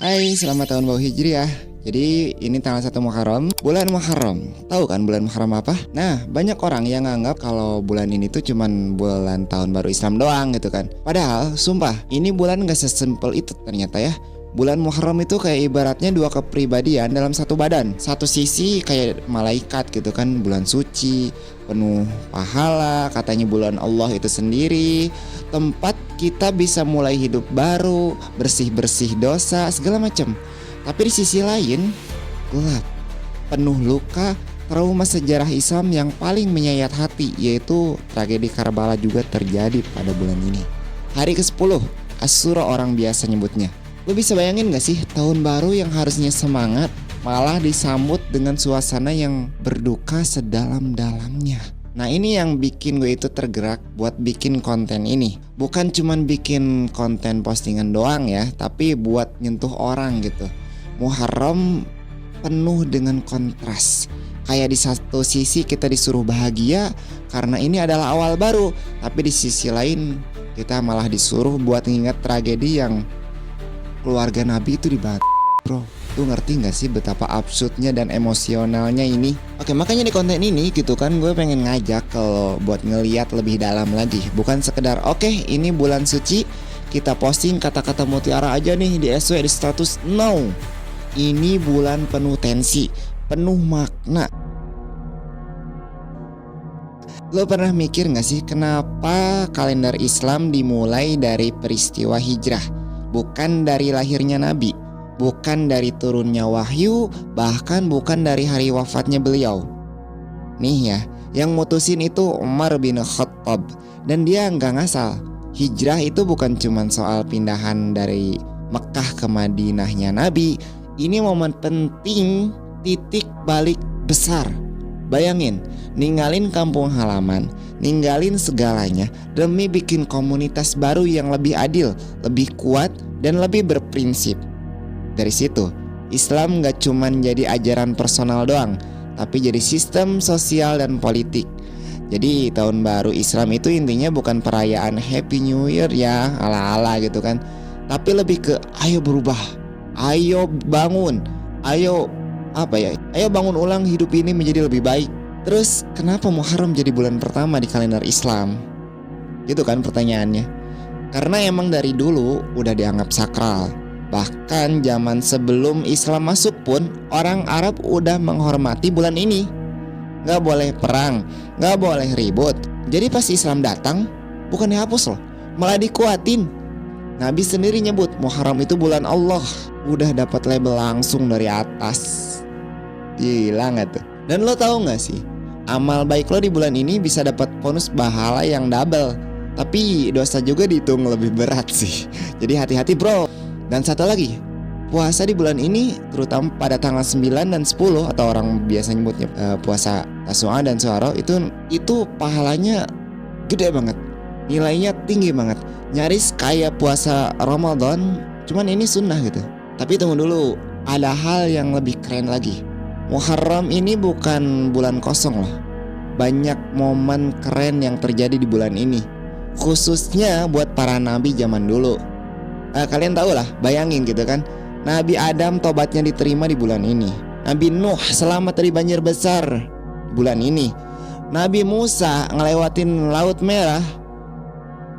Hai, selamat tahun baru Hijriah. Jadi ini tanggal 1 Muharram, bulan Muharram. Tahu kan bulan Muharram apa? Nah, banyak orang yang nganggap kalau bulan ini tuh cuman bulan tahun baru Islam doang gitu kan. Padahal, sumpah, ini bulan gak sesimpel itu ternyata ya. Bulan Muharram itu kayak ibaratnya dua kepribadian dalam satu badan. Satu sisi kayak malaikat gitu kan, bulan suci, penuh pahala, katanya bulan Allah itu sendiri, tempat kita bisa mulai hidup baru, bersih-bersih dosa, segala macam. Tapi di sisi lain, gelap, penuh luka, trauma sejarah Islam yang paling menyayat hati, yaitu tragedi Karbala juga terjadi pada bulan ini. Hari ke-10, Asyura orang biasa nyebutnya. Lo bisa bayangin gak sih tahun baru yang harusnya semangat malah disambut dengan suasana yang berduka sedalam-dalamnya. Nah, ini yang bikin gue itu tergerak buat bikin konten ini. Bukan cuman bikin konten postingan doang ya, tapi buat nyentuh orang gitu. Muharram penuh dengan kontras. Kayak di satu sisi kita disuruh bahagia karena ini adalah awal baru, tapi di sisi lain kita malah disuruh buat nginget tragedi yang keluarga Nabi itu dibantu, bro. Lu ngerti gak sih betapa absurdnya dan emosionalnya ini? Oke, makanya di konten ini gitu kan gue pengen ngajak kalau buat ngeliat lebih dalam lagi. Bukan sekedar oke, ini bulan suci, kita posting kata-kata mutiara aja nih di SW di status. No, ini bulan penuh tensi, penuh makna. Lo pernah mikir gak sih kenapa kalender Islam dimulai dari peristiwa hijrah? Bukan dari lahirnya Nabi, bukan dari turunnya wahyu, bahkan bukan dari hari wafatnya beliau. Nih ya, yang mutusin itu Umar bin Khattab. Dan dia nggak ngasal. Hijrah itu bukan cuma soal pindahan dari Mekah ke Madinahnya Nabi. Ini momen penting, titik balik besar. Bayangin, ninggalin kampung halaman, ninggalin segalanya demi bikin komunitas baru yang lebih adil, lebih kuat, dan lebih berprinsip. Dari situ, Islam gak cuman jadi ajaran personal doang, tapi jadi sistem sosial dan politik. Jadi tahun baru Islam itu intinya bukan perayaan Happy New Year ya, ala-ala gitu kan, tapi lebih ke ayo berubah, ayo bangun, ayo bangun ulang hidup ini menjadi lebih baik. Terus kenapa Muharram jadi bulan pertama di kalender Islam? Gitu kan pertanyaannya. Karena emang dari dulu udah dianggap sakral. Bahkan zaman sebelum Islam masuk pun orang Arab udah menghormati bulan ini. Gak boleh perang, gak boleh ribut. Jadi pas Islam datang, bukan dihapus loh, malah dikuatin. Nabi sendiri nyebut Muharram itu bulan Allah. Udah dapat label langsung dari atas. Gila gak tuh? Dan lo tahu gak sih, amal baik lo di bulan ini bisa dapat bonus pahala yang double. Tapi dosa juga dihitung lebih berat sih. Jadi hati-hati bro. Dan satu lagi, puasa di bulan ini terutama pada tanggal 9 dan 10 atau orang biasa nyebutnya puasa Tasu'a dan Syuro, itu pahalanya gede banget. Nilainya tinggi banget. Nyaris kayak puasa Ramadan, cuman ini sunnah gitu. Tapi tunggu dulu, ada hal yang lebih keren lagi. Muharram ini bukan bulan kosong loh. Banyak momen keren yang terjadi di bulan ini, khususnya buat para nabi zaman dulu. Kalian tahu lah, bayangin gitu kan, Nabi Adam tobatnya diterima di bulan ini. Nabi Nuh selamat dari banjir besar bulan ini. Nabi Musa ngelewatin Laut Merah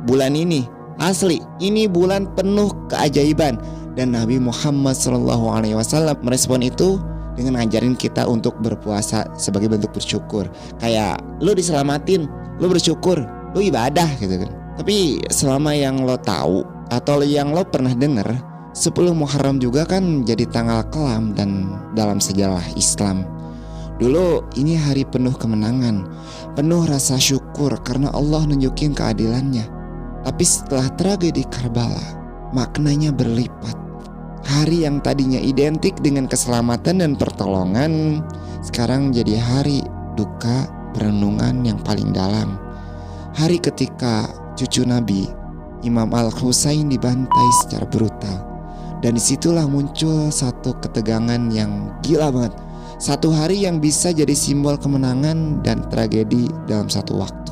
bulan ini. Asli, ini bulan penuh keajaiban. Dan Nabi Muhammad SAW merespon itu dengan ngajarin kita untuk berpuasa sebagai bentuk bersyukur. Kayak lu diselamatin, lu bersyukur, lu ibadah gitu kan. Tapi selama yang lo tahu atau yang lo pernah dengar, 10 Muharram juga kan jadi tanggal kelam dan dalam sejarah Islam. Dulu ini hari penuh kemenangan, penuh rasa syukur karena Allah nunjukin keadilannya. Tapi setelah tragedi Karbala, maknanya berlipat. Hari yang tadinya identik dengan keselamatan dan pertolongan, sekarang jadi hari duka, perenungan yang paling dalam. Hari ketika cucu Nabi, Imam Al-Husain dibantai secara brutal. Dan disitulah muncul satu ketegangan yang gila banget. Satu hari yang bisa jadi simbol kemenangan dan tragedi dalam satu waktu.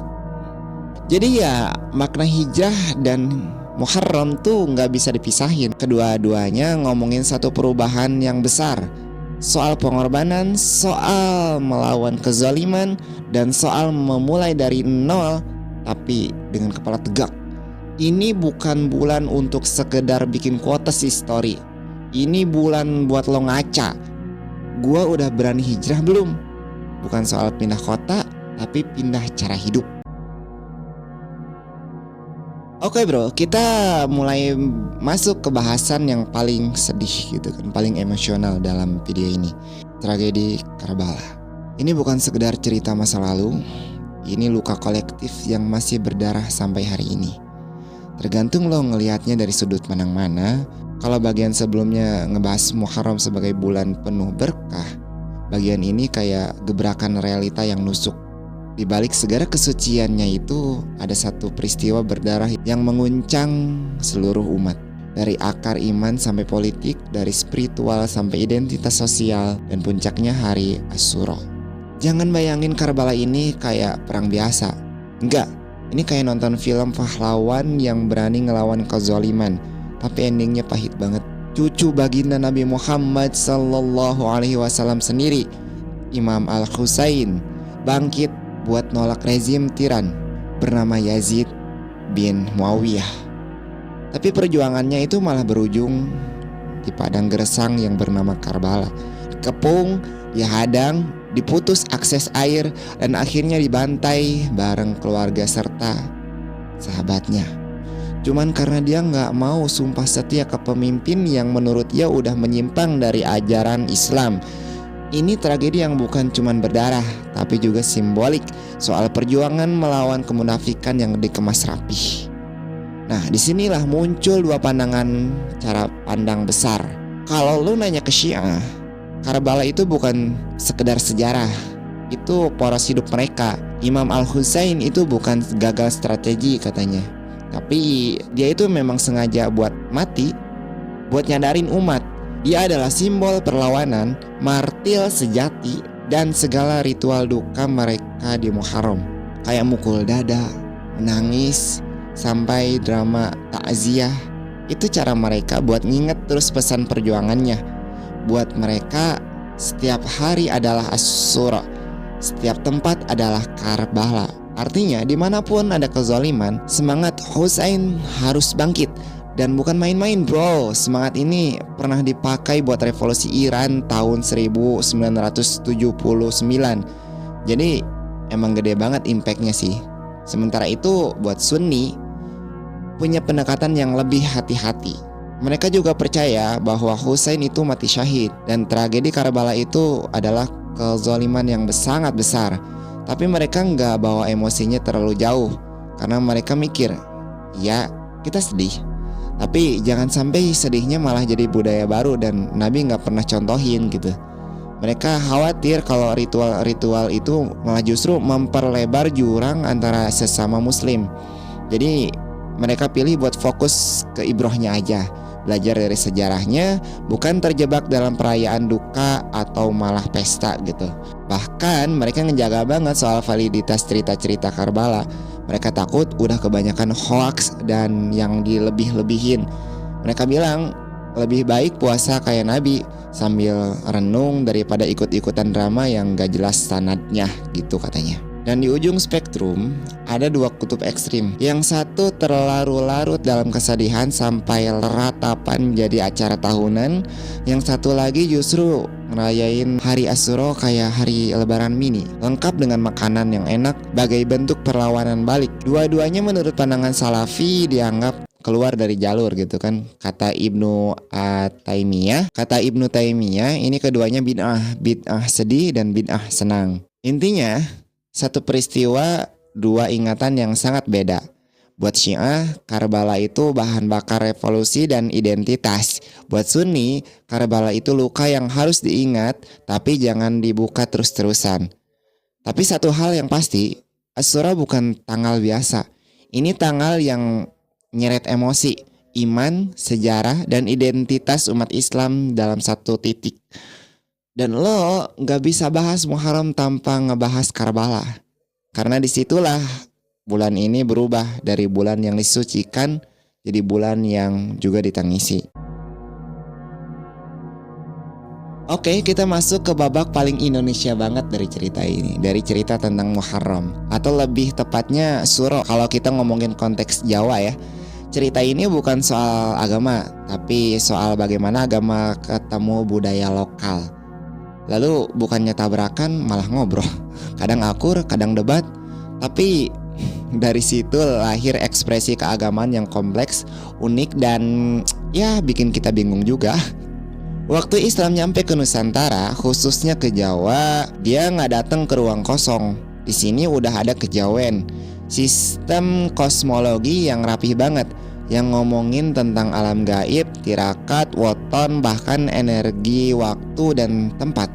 Jadi ya makna hijrah dan Muharram tuh nggak bisa dipisahin. Kedua-duanya ngomongin satu perubahan yang besar. Soal pengorbanan, soal melawan kezaliman, dan soal memulai dari nol tapi dengan kepala tegak. Ini bukan bulan untuk sekedar bikin quotes story. Ini bulan buat lo ngaca. Gua udah berani hijrah belum? Bukan soal pindah kota, tapi pindah cara hidup. Oke bro, kita mulai masuk ke bahasan yang paling sedih gitu kan, paling emosional dalam video ini. Tragedi Karbala. Ini bukan sekedar cerita masa lalu, ini luka kolektif yang masih berdarah sampai hari ini. Tergantung lo ngelihatnya dari sudut pandang mana. Kalau bagian sebelumnya ngebahas Muharram sebagai bulan penuh berkah, bagian ini kayak gebrakan realita yang nusuk. Di balik segala kesuciannya itu ada satu peristiwa berdarah yang menguncang seluruh umat. Dari akar iman sampai politik, dari spiritual sampai identitas sosial, dan puncaknya hari Asyura. Jangan bayangin Karbala ini kayak perang biasa. Enggak, ini kayak nonton film pahlawan yang berani ngelawan kezaliman, tapi endingnya pahit banget. Cucu baginda Nabi Muhammad SAW sendiri, Imam Al-Husain, bangkit buat nolak rezim tiran bernama Yazid bin Muawiyah. Tapi perjuangannya itu malah berujung di padang gersang yang bernama Karbala. Dikepung, dihadang, diputus akses air, dan akhirnya dibantai bareng keluarga serta sahabatnya. Cuman karena dia gak mau sumpah setia ke pemimpin yang menurut dia udah menyimpang dari ajaran Islam. Ini tragedi yang bukan cuman berdarah, tapi juga simbolik soal perjuangan melawan kemunafikan yang dikemas rapih. Nah, disinilah muncul dua pandangan cara pandang besar. Kalau lu nanya ke Syiah, Karbala itu bukan sekedar sejarah, itu poros hidup mereka. Imam Al-Husain itu bukan gagal strategi katanya, tapi dia itu memang sengaja buat mati, buat nyadarin umat. Dia adalah simbol perlawanan, martir sejati, dan segala ritual duka mereka di Muharram. Kayak mukul dada, menangis, sampai drama takziah. Itu cara mereka buat nginget terus pesan perjuangannya. Buat mereka, setiap hari adalah Asyura, setiap tempat adalah Karbala. Artinya dimanapun ada kezaliman, semangat Husain harus bangkit. Dan bukan main-main bro, semangat ini pernah dipakai buat revolusi Iran tahun 1979. Jadi emang gede banget impactnya sih. Sementara itu buat Sunni punya pendekatan yang lebih hati-hati. Mereka juga percaya bahwa Husain itu mati syahid, dan tragedi Karbala itu adalah kezaliman yang sangat besar. Tapi mereka nggak bawa emosinya terlalu jauh, karena mereka mikir, ya kita sedih, tapi jangan sampai sedihnya malah jadi budaya baru dan Nabi gak pernah contohin gitu. Mereka khawatir kalau ritual-ritual itu malah justru memperlebar jurang antara sesama muslim. Jadi mereka pilih buat fokus ke ibrohnya aja, belajar dari sejarahnya, bukan terjebak dalam perayaan duka atau malah pesta gitu. Bahkan mereka ngejaga banget soal validitas cerita-cerita Karbala. Mereka takut udah kebanyakan hoax dan yang dilebih-lebihin. Mereka bilang lebih baik puasa kayak Nabi sambil renung daripada ikut-ikutan drama yang gak jelas sanadnya gitu katanya. Dan di ujung spektrum ada dua kutub ekstrim. Yang satu terlarut-larut dalam kesedihan sampai ratapan jadi acara tahunan. Yang satu lagi justru ngerayain hari Asyura kayak hari lebaran mini, lengkap dengan makanan yang enak bagai bentuk perlawanan balik. Dua-duanya menurut pandangan Salafi dianggap keluar dari jalur gitu kan. Kata Ibnu Taimiyah ini keduanya bid'ah sedih dan bid'ah senang. Intinya satu peristiwa, dua ingatan yang sangat beda. Buat Syiah, Karbala itu bahan bakar revolusi dan identitas. Buat Sunni, Karbala itu luka yang harus diingat, tapi jangan dibuka terus-terusan. Tapi satu hal yang pasti, Asyura bukan tanggal biasa. Ini tanggal yang nyeret emosi, iman, sejarah, dan identitas umat Islam dalam satu titik. Dan lo gak bisa bahas Muharram tanpa ngebahas Karbala. Karena disitulah bulan ini berubah dari bulan yang disucikan jadi bulan yang juga ditangisi. Oke, kita masuk ke babak paling Indonesia banget dari cerita ini. Dari cerita tentang Muharram, atau lebih tepatnya Suro kalau kita ngomongin konteks Jawa ya. Cerita ini bukan soal agama, tapi soal bagaimana agama ketemu budaya lokal. Lalu bukannya tabrakan, malah ngobrol. Kadang akur, kadang debat. Tapi dari situ lahir ekspresi keagamaan yang kompleks, unik, dan ya bikin kita bingung juga. Waktu Islam nyampe ke Nusantara, khususnya ke Jawa, dia nggak datang ke ruang kosong. Di sini udah ada kejawen, sistem kosmologi yang rapih banget, yang ngomongin tentang alam gaib, tirakat, weton, bahkan energi, waktu, dan tempat.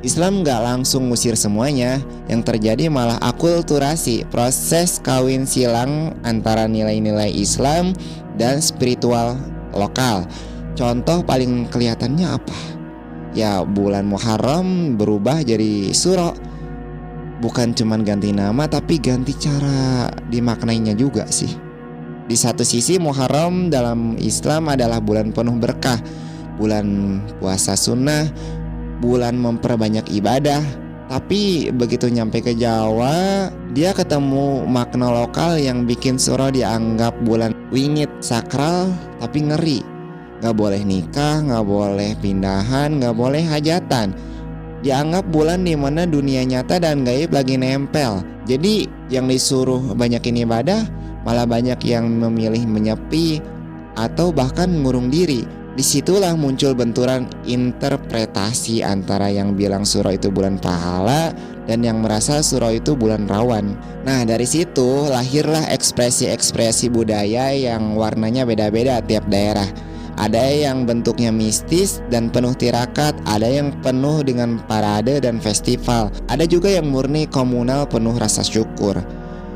Islam nggak langsung ngusir semuanya, yang terjadi malah akulturasi, proses kawin silang antara nilai-nilai Islam dan spiritual lokal. Contoh paling kelihatannya apa? Ya, bulan Muharram berubah jadi Suro. Bukan cuman ganti nama, tapi ganti cara dimaknainya juga sih. Di satu sisi Muharram dalam Islam adalah bulan penuh berkah, bulan puasa sunnah, bulan memperbanyak ibadah. Tapi begitu nyampe ke Jawa, dia ketemu makna lokal yang bikin Suro dianggap bulan wingit, sakral, tapi ngeri. Gak boleh nikah, gak boleh pindahan, gak boleh hajatan. Dianggap bulan dimana dunia nyata dan gaib lagi nempel. Jadi yang disuruh banyakin ibadah, malah banyak yang memilih menyepi atau bahkan ngurung diri. Disitulah muncul benturan interpretasi antara yang bilang Suro itu bulan pahala dan yang merasa Suro itu bulan rawan. Nah, dari situ lahirlah ekspresi-ekspresi budaya yang warnanya beda-beda tiap daerah. Ada yang bentuknya mistis dan penuh tirakat, ada yang penuh dengan parade dan festival, ada juga yang murni komunal penuh rasa syukur.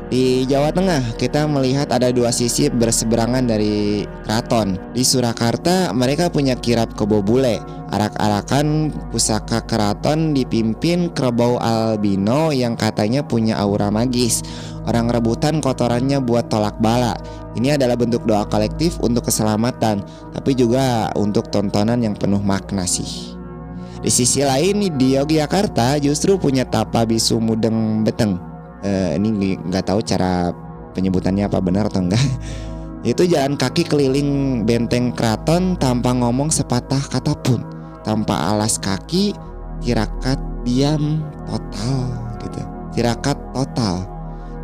Di Jawa Tengah kita melihat ada dua sisi berseberangan dari keraton. Di Surakarta mereka punya kirab kebo bule, arak-arakan pusaka keraton dipimpin kerbau albino yang katanya punya aura magis. Orang rebutan kotorannya buat tolak bala. Ini adalah bentuk doa kolektif untuk keselamatan, tapi juga untuk tontonan yang penuh makna sih. Di sisi lain di Yogyakarta justru punya tapa bisu mudeng beteng. Ini nggak tahu cara penyebutannya apa benar atau enggak. Itu jalan kaki keliling benteng keraton tanpa ngomong sepatah kata pun, tanpa alas kaki, tirakat diam total gitu. Tirakat total,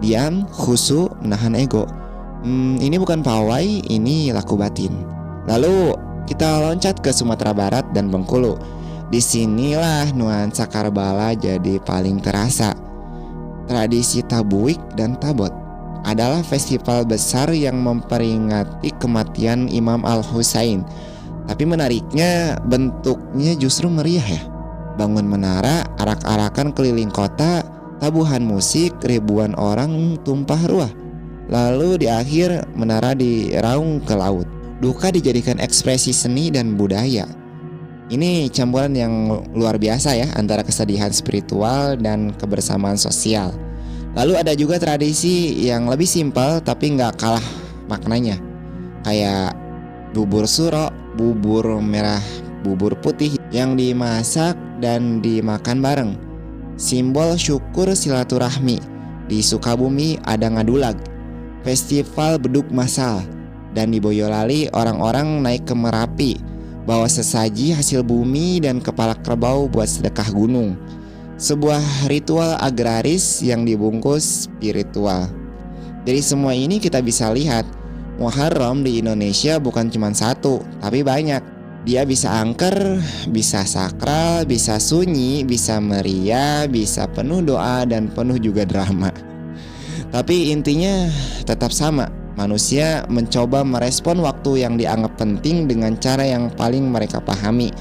diam, khusyuk, menahan ego. Ini bukan pawai, ini laku batin. Lalu kita loncat ke Sumatera Barat dan Bengkulu. Disinilah nuansa Karbala jadi paling terasa. Tradisi Tabuik dan Tabot adalah festival besar yang memperingati kematian Imam Al-Husain. Tapi menariknya bentuknya justru meriah ya. Bangun menara, arak-arakan keliling kota, tabuhan musik, ribuan orang tumpah ruah. Lalu di akhir menara diraung ke laut. Duka dijadikan ekspresi seni dan budaya. Ini campuran yang luar biasa ya antara kesedihan spiritual dan kebersamaan sosial. Lalu ada juga tradisi yang lebih simpel tapi nggak kalah maknanya. Kayak bubur Suro, bubur merah, bubur putih yang dimasak dan dimakan bareng. Simbol syukur silaturahmi. Di Sukabumi ada ngadulag, festival beduk massal. Dan di Boyolali orang-orang naik ke Merapi, bawa sesaji hasil bumi dan kepala kerbau buat sedekah gunung. Sebuah ritual agraris yang dibungkus spiritual. Dari semua ini kita bisa lihat Muharram di Indonesia bukan cuma satu, tapi banyak. Dia bisa angker, bisa sakral, bisa sunyi, bisa meriah, bisa penuh doa dan penuh juga drama. Tapi intinya tetap sama. Manusia mencoba merespon waktu yang dianggap penting dengan cara yang paling mereka pahami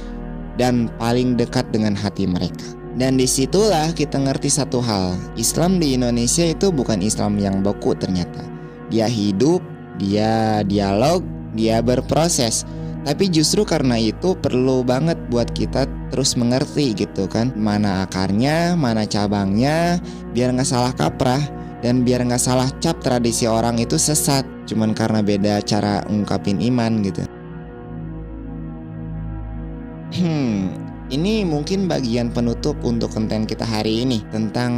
dan paling dekat dengan hati mereka. Dan disitulah kita ngerti satu hal, Islam di Indonesia itu bukan Islam yang beku ternyata. Dia hidup, dia dialog, dia berproses. Tapi justru karena itu perlu banget buat kita terus mengerti gitu kan, mana akarnya, mana cabangnya, biar gak salah kaprah. Dan biar nggak salah cap tradisi orang itu sesat, cuman karena beda cara ngungkapin iman gitu. Ini mungkin bagian penutup untuk konten kita hari ini tentang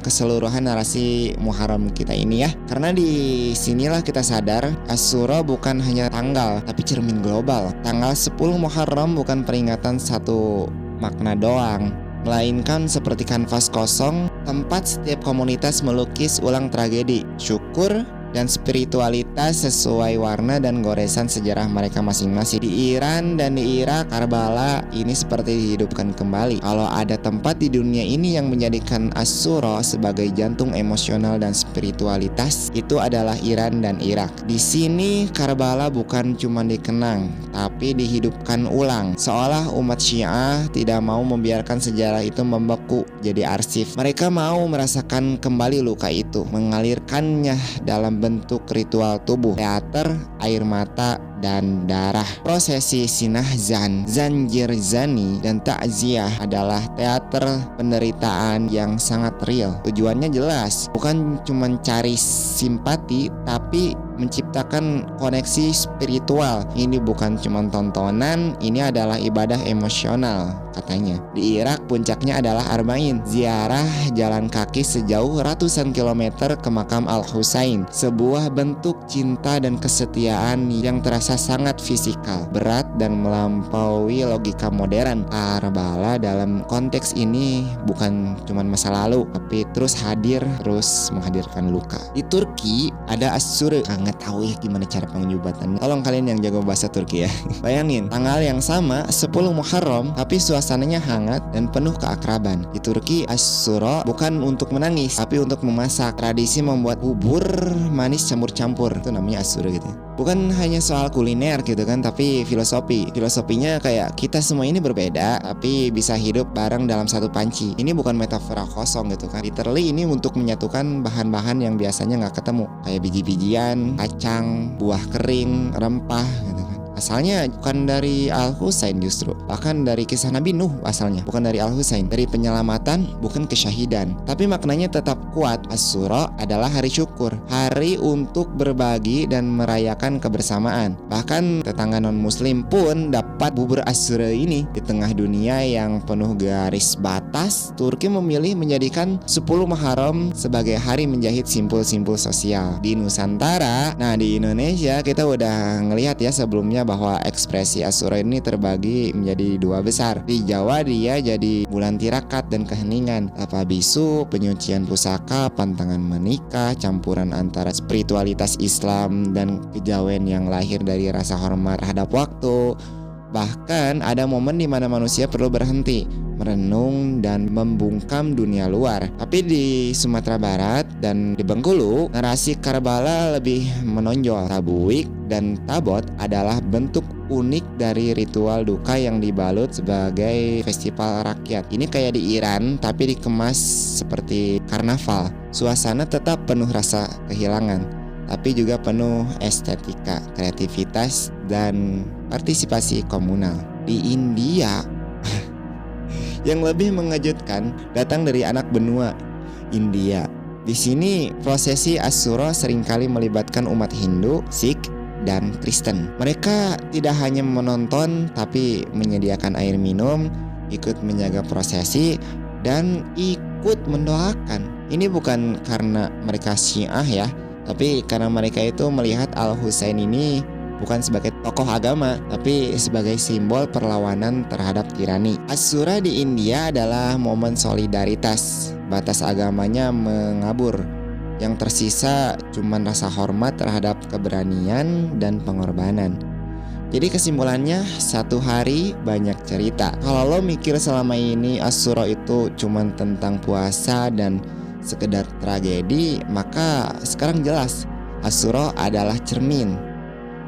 keseluruhan narasi Muharram kita ini ya. Karena di sinilah kita sadar Asyura bukan hanya tanggal, tapi cermin global. Tanggal 10 Muharram bukan peringatan satu makna doang, melainkan seperti kanvas kosong, tempat setiap komunitas melukis ulang tragedi, syukur, dan spiritualitas sesuai warna dan goresan sejarah mereka masing-masing. Di Iran dan di Irak, Karbala ini seperti dihidupkan kembali. Kalau ada tempat di dunia ini yang menjadikan Asyura sebagai jantung emosional dan spiritualitas, itu adalah Iran dan Irak. Di sini Karbala bukan cuma dikenang, tapi dihidupkan ulang. Seolah umat Syiah tidak mau membiarkan sejarah itu membeku jadi arsip. Mereka mau merasakan kembali luka itu, mengalirkannya dalam bentuk ritual tubuh, teater, air mata, dan darah. Prosesi sinahzan, zanjir zani, dan takziah adalah teater penderitaan yang sangat real. Tujuannya jelas, bukan cuma cari simpati, tapi menciptakan koneksi spiritual. Ini bukan cuma tontonan, ini adalah ibadah emosional katanya. Di Irak puncaknya adalah Arba'in, ziarah jalan kaki sejauh ratusan kilometer ke makam Al-Husain, sebuah bentuk cinta dan kesetiaan yang terasa sangat fisikal, berat, dan melampaui logika modern. Karbala dalam konteks ini bukan cuma masa lalu, tapi terus hadir, terus menghadirkan luka. Di Turki ada Asyura. Nggak tahu ya gimana cara penyebutannya. Tolong kalian yang jago bahasa Turki ya. Bayangin, tanggal yang sama 10 Muharram, tapi suasananya hangat dan penuh keakraban. Di Turki Asyura bukan untuk menangis, tapi untuk memasak. Tradisi membuat bubur manis campur-campur, itu namanya Asyura gitu. Bukan hanya soal kuliner gitu kan, tapi filosofinya kayak kita semua ini berbeda, tapi bisa hidup bareng dalam satu panci. Ini bukan metafora kosong gitu kan. Literally ini untuk menyatukan bahan-bahan yang biasanya nggak ketemu, kayak biji-bijian, kacang, buah kering, rempah gitu kan. Asalnya bukan dari Al-Husain, justru bahkan dari kisah Nabi Nuh asalnya, bukan dari Al-Husain, dari penyelamatan, bukan kesyahidan. Tapi maknanya tetap kuat. Asyura adalah hari syukur, hari untuk berbagi dan merayakan kebersamaan. Bahkan tetangga non-muslim pun dapat bubur Asyura ini. Di tengah dunia yang penuh garis batas, Turki memilih menjadikan 10 Muharram sebagai hari menjahit simpul-simpul sosial. Di Nusantara, nah di Indonesia kita udah ngelihat ya sebelumnya bahwa ekspresi Asyura ini terbagi menjadi dua besar. Di Jawa dia jadi bulan tirakat dan keheningan, lapa bisu, penyucian pusaka, pantangan menikah, campuran antara spiritualitas Islam dan kejawen yang lahir dari rasa hormat terhadap waktu. Bahkan ada momen di mana manusia perlu berhenti, merenung, dan membungkam dunia luar. Tapi di Sumatera Barat dan di Bengkulu, narasi Karbala lebih menonjol. Tabuik dan tabot adalah bentuk unik dari ritual duka yang dibalut sebagai festival rakyat. Ini kayak di Iran, tapi dikemas seperti karnaval. Suasana tetap penuh rasa kehilangan, tapi juga penuh estetika, kreativitas, dan partisipasi komunal. Di India, yang lebih mengejutkan datang dari anak benua India. Di sini prosesi Asyura seringkali melibatkan umat Hindu, Sikh, dan Kristen. Mereka tidak hanya menonton, tapi menyediakan air minum, ikut menjaga prosesi, dan ikut mendoakan. Ini bukan karena mereka Syiah ya, tapi karena mereka itu melihat Al-Husain ini bukan sebagai tokoh agama, tapi sebagai simbol perlawanan terhadap tirani. Asyura di India adalah momen solidaritas. Batas agamanya mengabur. Yang tersisa cuma rasa hormat terhadap keberanian dan pengorbanan. Jadi kesimpulannya, satu hari banyak cerita. Kalau lo mikir selama ini Asyura itu cuma tentang puasa dan sekedar tragedi, maka sekarang jelas Asyura adalah cermin.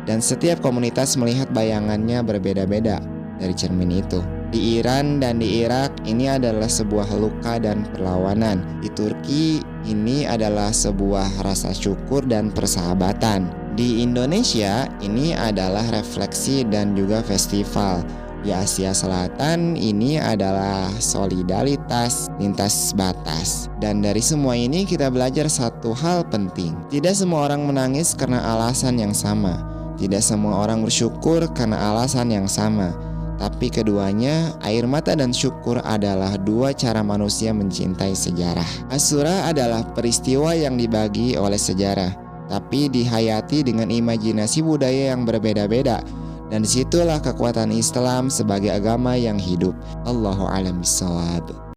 Dan setiap komunitas melihat bayangannya berbeda-beda dari cermin itu. Di Iran dan di Irak ini adalah sebuah luka dan perlawanan. Di Turki ini adalah sebuah rasa syukur dan persahabatan. Di Indonesia ini adalah refleksi dan juga festival. Di Asia Selatan ini adalah solidaritas lintas batas. Dan dari semua ini kita belajar satu hal penting. Tidak semua orang menangis karena alasan yang sama. Tidak semua orang bersyukur karena alasan yang sama. Tapi keduanya, air mata dan syukur adalah dua cara manusia mencintai sejarah. Asyura adalah peristiwa yang dibagi oleh sejarah, tapi dihayati dengan imajinasi budaya yang berbeda-beda. Dan disitulah kekuatan Islam sebagai agama yang hidup. Allahu a'lam bishawab.